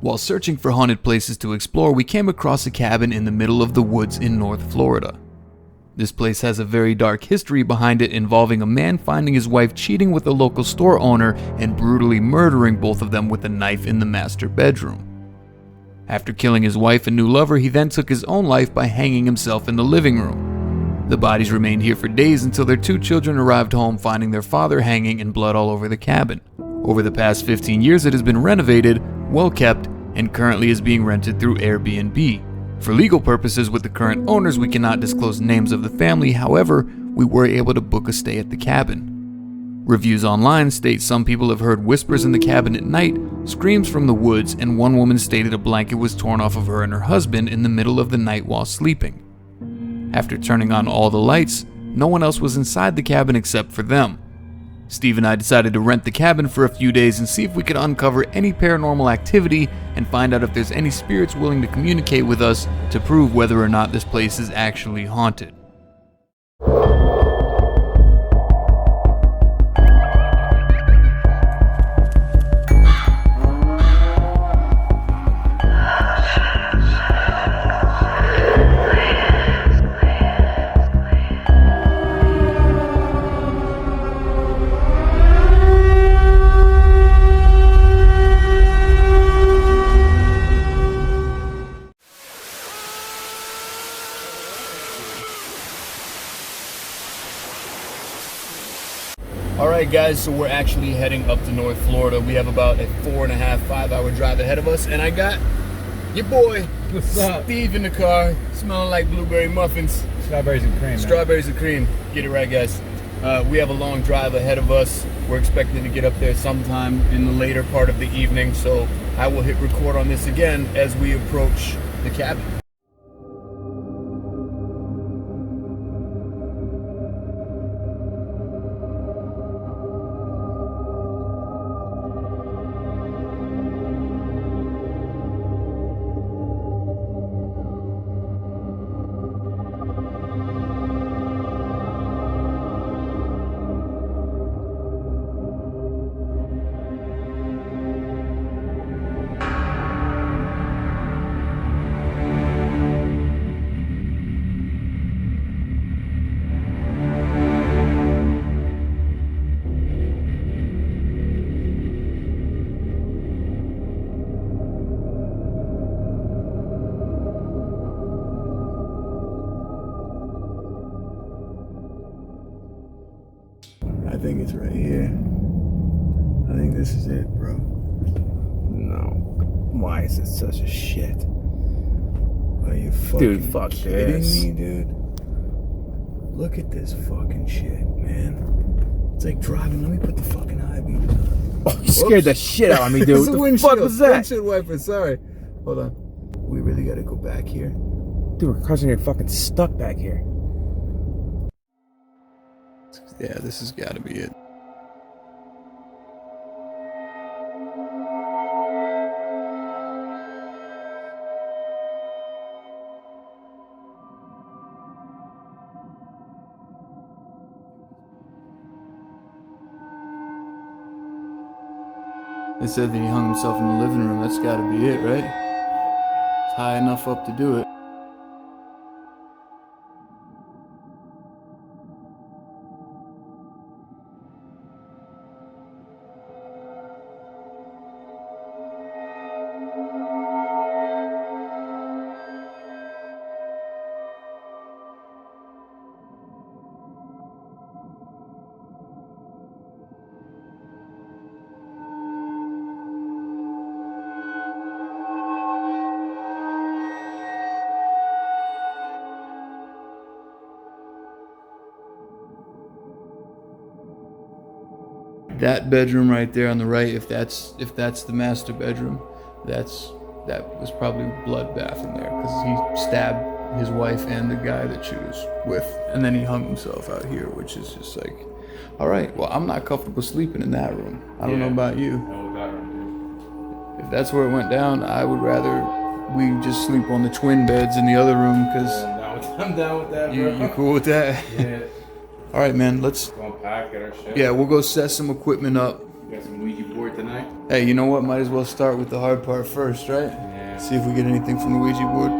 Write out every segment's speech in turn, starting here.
While searching for haunted places to explore, we came across a cabin in the middle of the woods in North Florida. This place has a very dark history behind it, involving a man finding his wife cheating with a local store owner and brutally murdering both of them with a knife in the master bedroom. After killing his wife and new lover, he then took his own life by hanging himself in the living room. The bodies remained here for days until their 2 children arrived home, finding their father hanging and blood all over the cabin. Over the past 15 years, it has been renovated, well kept, and currently is being rented through Airbnb. For legal purposes with the current owners, we cannot disclose names of the family. However, we were able to book a stay at the cabin. Reviews online state some people have heard whispers in the cabin at night, screams from the woods, and one woman stated a blanket was torn off of her and her husband in the middle of the night while sleeping. After turning on all the lights, no one else was inside the cabin except for them. Steve and I decided to rent the cabin for a few days and see if we could uncover any paranormal activity and find out if there's any spirits willing to communicate with us to prove whether or not this place is actually haunted. Alright guys, so we're actually heading up to North Florida. We have about a 4.5, 5-hour drive ahead of us, and I got your boy, what's up? Steve, in the car, smelling like blueberry muffins. Strawberries and cream, man. Strawberries and cream. Get it right, guys. We have a long drive ahead of us. We're expecting to get up there sometime in the later part of the evening, so I will hit record on this again as we approach the cabin. I think it's right here. I think this is it, bro. No. Why is it such a shit? Are you fucking Dude, fuck kidding this. me, dude? Look at this fucking shit, man. It's like driving. Let me put the fucking high beam on. Oh, you scared the shit out of me, dude. What the fuck was that? Windshield wiper, sorry. Hold on. We really gotta go back here. Dude, we're causing get fucking stuck back here. Yeah, this has gotta be it. They said that he hung himself in the living room. That's gotta be it, right? It's high enough up to do it. That bedroom right there on the right, if that's the master bedroom, that was probably a bloodbath in there, because he stabbed his wife and the guy that she was with, and then he hung himself out here, which is just like, all right, well, I'm not comfortable sleeping in that room. I don't know about you. If that's where it went down, I would rather we just sleep on the twin beds in the other room, because I'm down with that, bro. You cool with that? Yeah. All right, man, let's Go and pack, get our shit. Yeah, we'll go set some equipment up. We got some Ouija board it tonight. Hey, you know what? Might as well start with the hard part first, right? Yeah. See if we get anything from the Ouija board.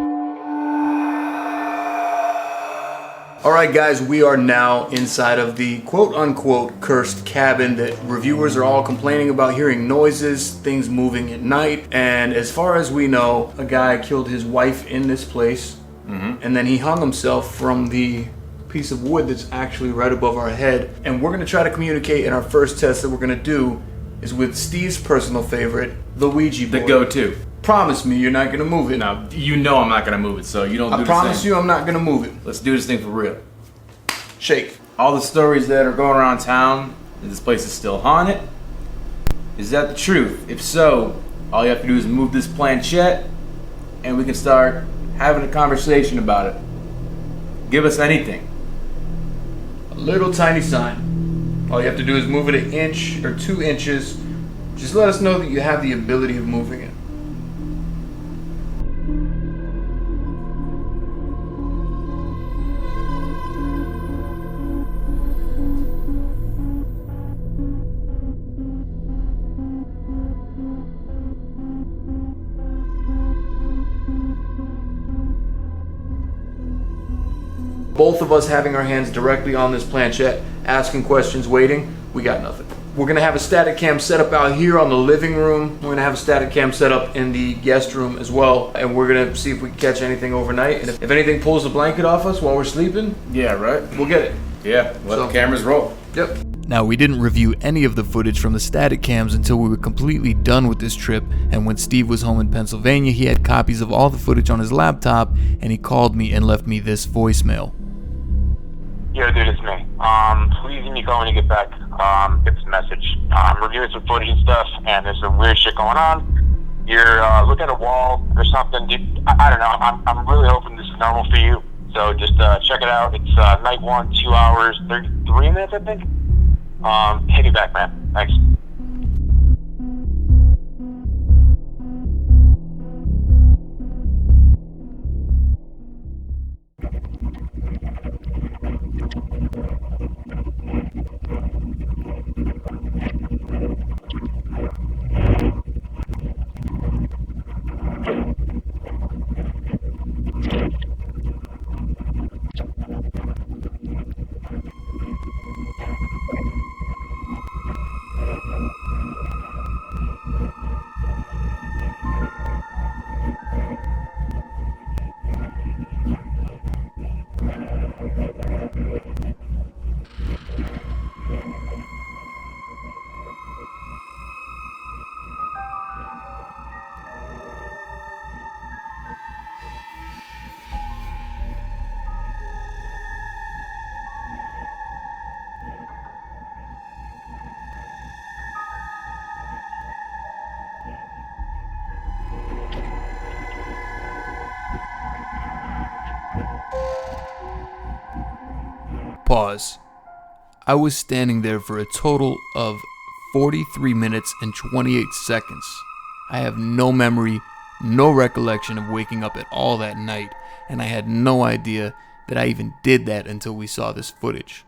Alright guys, we are now inside of the quote-unquote cursed cabin that reviewers are all complaining about hearing noises, things moving at night, and as far as we know, a guy killed his wife in this place, and then he hung himself from the piece of wood that's actually right above our head. And we're going to try to communicate, and our first test that we're going to do is with Steve's personal favorite, the Ouija board. The go-to. Promise me you're not going to move it. Now, you know I'm not going to move it, so you don't do I promise you I'm not going to move it. Let's do this thing for real. Shake. All the stories that are going around town that this place is still haunted, is that the truth? If so, all you have to do is move this planchette and we can start having a conversation about it. Give us anything. A little tiny sign. All you have to do is move it 1 inch or 2 inches. Just let us know that you have the ability of moving it. Both of us having our hands directly on this planchette, asking questions, waiting, we got nothing. We're gonna have a static cam set up out here on the living room. We're gonna have a static cam set up in the guest room as well. And we're gonna see if we can catch anything overnight. And if anything pulls the blanket off us while we're sleeping, Yeah, right? we'll get it. Yeah, let the cameras roll. Yep. Now, we didn't review any of the footage from the static cams until we were completely done with this trip, and when Steve was home in Pennsylvania, he had copies of all the footage on his laptop, and he called me and left me this voicemail. Yo, dude, it's me. Please give me a call when you get back. Get this message. I'm reviewing some footage and stuff, and there's some weird shit going on. You're looking at a wall or something. Dude, I don't know. I'm really hoping this is normal for you. So just check it out. It's night 1, 2 hours, 33 minutes, I think. Hit me back, man. Thanks. Pause. I was standing there for a total of 43 minutes and 28 seconds. I have no memory, no recollection of waking up at all that night, and I had no idea that I even did that until we saw this footage.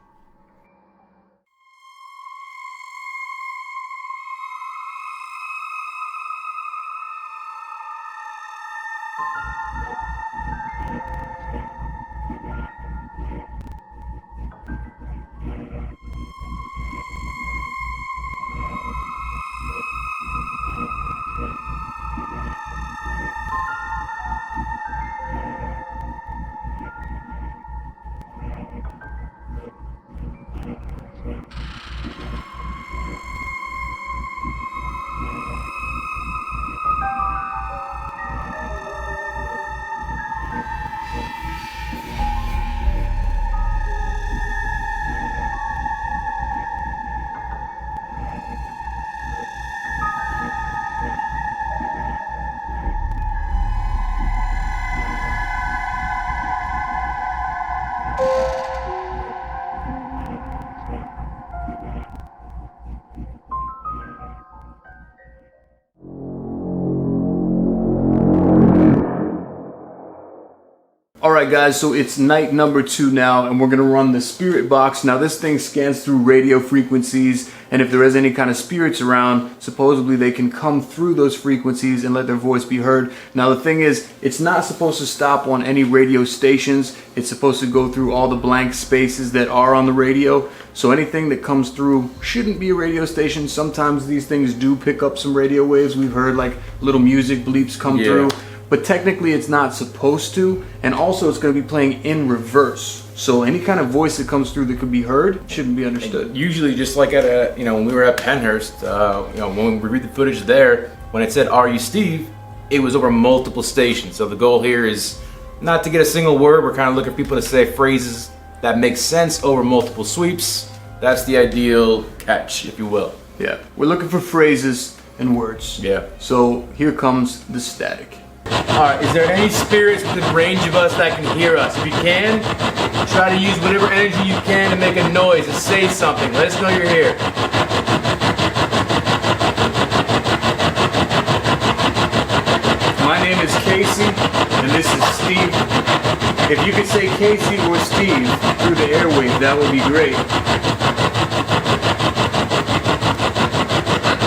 Alright guys, so it's night number 2 now, and we're going to run the spirit box. Now this thing scans through radio frequencies, and if there is any kind of spirits around, supposedly they can come through those frequencies and let their voice be heard. Now the thing is, it's not supposed to stop on any radio stations. It's supposed to go through all the blank spaces that are on the radio. So anything that comes through shouldn't be a radio station. Sometimes these things do pick up some radio waves. We've heard like little music bleeps come through. But technically it's not supposed to, and also it's going to be playing in reverse. So any kind of voice that comes through that could be heard shouldn't be understood. And usually, just like at when we were at Pennhurst, when we read the footage there, when it said "Are you Steve?" it was over multiple stations. So the goal here is not to get a single word. We're kind of looking for people to say phrases that make sense over multiple sweeps. That's the ideal catch, if you will. Yeah, we're looking for phrases and words. Yeah. So here comes the static. Alright, is there any spirits within range of us that can hear us? If you can, try to use whatever energy you can to make a noise, to say something. Let us know you're here. My name is Casey, and this is Steve. If you could say Casey or Steve through the airwaves, that would be great.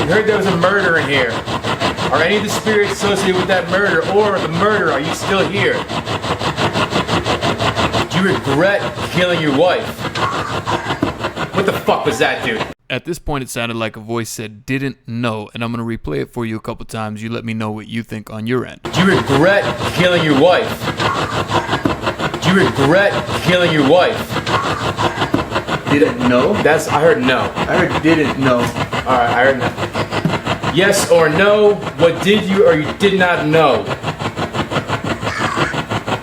We heard there was a murder in here. Are any of the spirits associated with that murder, or the murder, are you still here? Do you regret killing your wife? What the fuck was that, dude? At this point, it sounded like a voice said, "didn't know," and I'm going to replay it for you a couple times. You let me know what you think on your end. Do you regret killing your wife? Do you regret killing your wife? Didn't know? I heard no. I heard didn't know. Alright, I heard no. Yes or no, what did you or you did not know?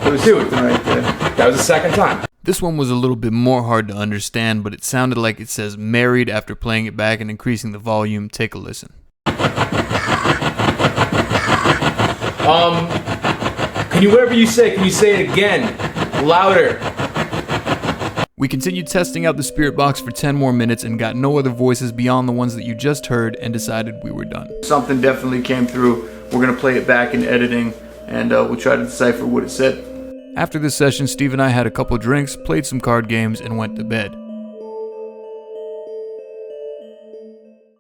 There was something right there. That was the second time. This one was a little bit more hard to understand, but it sounded like it says married after playing it back and increasing the volume. Take a listen. Can you, whatever you say, can you say it again? Louder. We continued testing out the spirit box for 10 more minutes and got no other voices beyond the ones that you just heard, and decided we were done. Something definitely came through. We're going to play it back in editing, and we'll try to decipher what it said. After this session, Steve and I had a couple drinks, played some card games, and went to bed.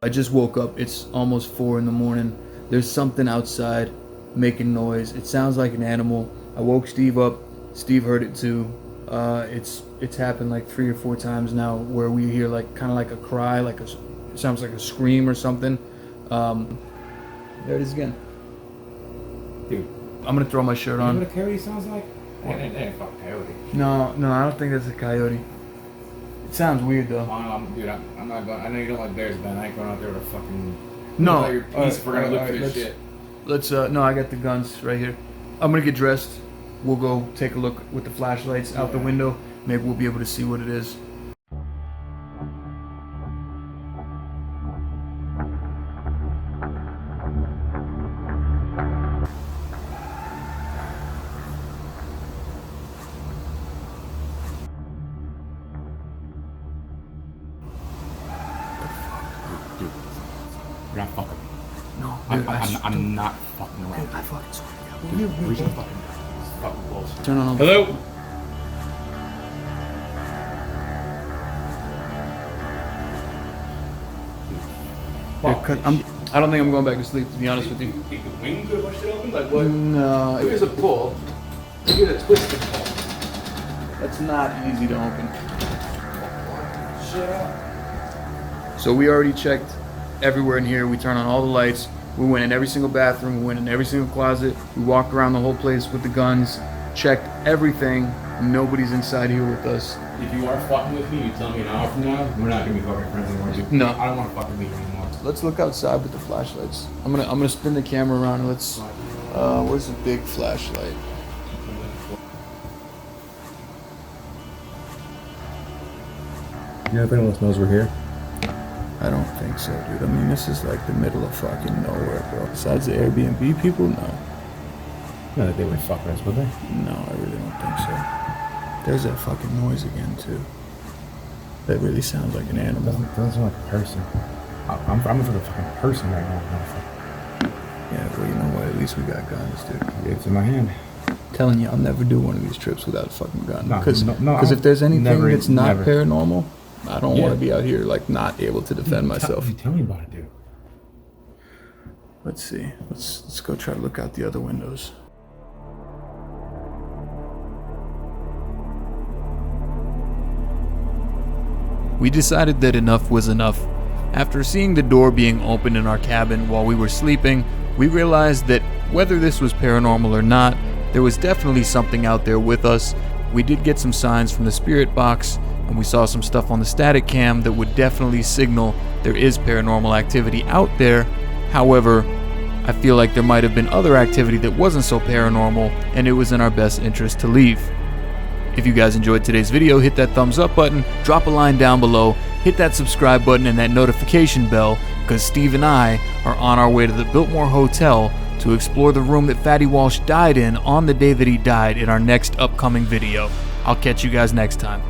I just woke up. It's almost 4 in the morning. There's something outside making noise. It sounds like an animal. I woke Steve up. Steve heard it too. It's happened like 3 or 4 times now where we hear like kind of like a cry, like it sounds like a scream or something. There it is again. Dude, I'm gonna throw my shirt on. You know what a coyote sounds like? That ain't fucking coyote. No, I don't think that's a coyote. It sounds weird though. Dude, I'm not going. I know you don't like bears, Ben. I ain't going out there with a fucking. No. Your piece. We're gonna look for this shit. Let's. No, I got the guns right here. I'm gonna get dressed. We'll go take a look with the flashlights out the window. Maybe we'll be able to see what it is. Dude, you're not fucking. No, I'm not fucking around. I fucking swear to God. Dude, reach the fucking. Fucking bullshit. Turn on. Hello. I don't think I'm going back to sleep, to be honest with you. Think the wing could have pushed it open? Like what? No, If there's a pull, you get a twisted pull. that's not easy to open. Shut up. So we already checked everywhere in here. We turned on all the lights. We went in every single bathroom. We went in every single closet. We walked around the whole place with the guns, checked everything. Nobody's inside here with us. If you are fucking with me, you tell me an hour from now, we're not gonna be fucking friends anymore, dude. No. I don't want to fucking meet you anymore. Let's look outside with the flashlights. I'm gonna spin the camera around and let's. Where's the big flashlight? You know if anyone else knows we're here? I don't think so, dude. I mean, this is like the middle of fucking nowhere, bro. Besides the Airbnb people, no. No, they wouldn't fuck us, would they? No, I really don't think so. There's that fucking noise again, too. That really sounds like an animal. Doesn't sound like a person. I'm for the fucking person right now. Yeah, well, you know what? At least we got guns, dude. It's in my hand. telling you, I'll never do one of these trips without a fucking gun. No, Because no, if there's anything never, that's not never. paranormal, I don't Yeah. want to be out here like not able to defend myself. Tell me about it, dude. Let's see. Let's go try to look out the other windows. We decided that enough was enough. After seeing the door being opened in our cabin while we were sleeping, we realized that whether this was paranormal or not, there was definitely something out there with us. We did get some signs from the spirit box, and we saw some stuff on the static cam that would definitely signal there is paranormal activity out there. However, I feel like there might have been other activity that wasn't so paranormal, and it was in our best interest to leave. If you guys enjoyed today's video, hit that thumbs up button, drop a line down below, hit that subscribe button and that notification bell, because Steve and I are on our way to the Biltmore Hotel to explore the room that Fatty Walsh died in on the day that he died in our next upcoming video. I'll catch you guys next time.